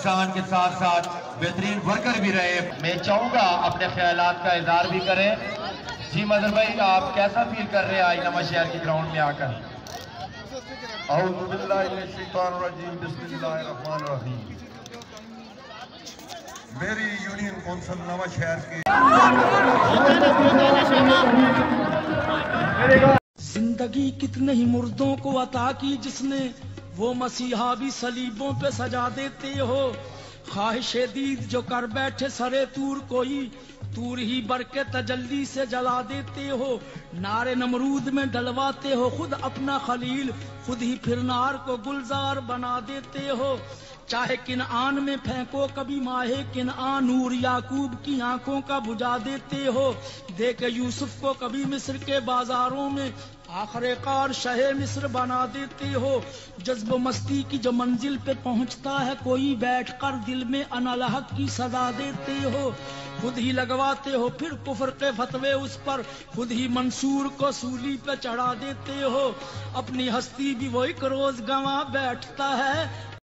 انسان کے ساتھ ساتھ بہترین ورکر بھی رہے. میں چاہوں گا اپنے خیالات کا اظہار بھی کریں. جی مظہر بھائی آپ کیسا فیل کر رہے ہیں آج نواں شہر کی گراؤنڈ میں آ کر؟ اعوذ باللہ من الشیطان الرجیم بسم اللہ الرحمن الرحیم. میری یونین کونسل نواں شہر کی زندگی کتنے ہی مردوں کو عطا کی جس نے، وہ مسیحا بھی صلیبوں پہ سجا دیتے ہو. خواہش دید جو کر بیٹھے سرے طور کوئی، طور ہی بر کے تجلی سے جلا دیتے ہو. نار نمرود میں ڈلواتے ہو خود اپنا خلیل، خود ہی پھر نار کو گلزار بنا دیتے ہو. چاہے کنعان میں پھینکو کبھی ماہ کنعان، نور یعقوب کی آنکھوں کا بجھا دیتے ہو. دیکھے یوسف کو کبھی مصر کے بازاروں میں، آخر کار شہ مصر بنا دیتے ہو. جذب و مستی کی جو منزل پہ پہنچتا ہے کوئی، بیٹھ کر دل میں انا الحق کی صدا دیتے ہو. خود ہی لگواتے ہو پھر کفر کے فتوے اس پر، خود ہی منصور کو سولی پہ چڑھا دیتے ہو. اپنی ہستی بھی وہ ایک روز گنوا بیٹھتا ہے،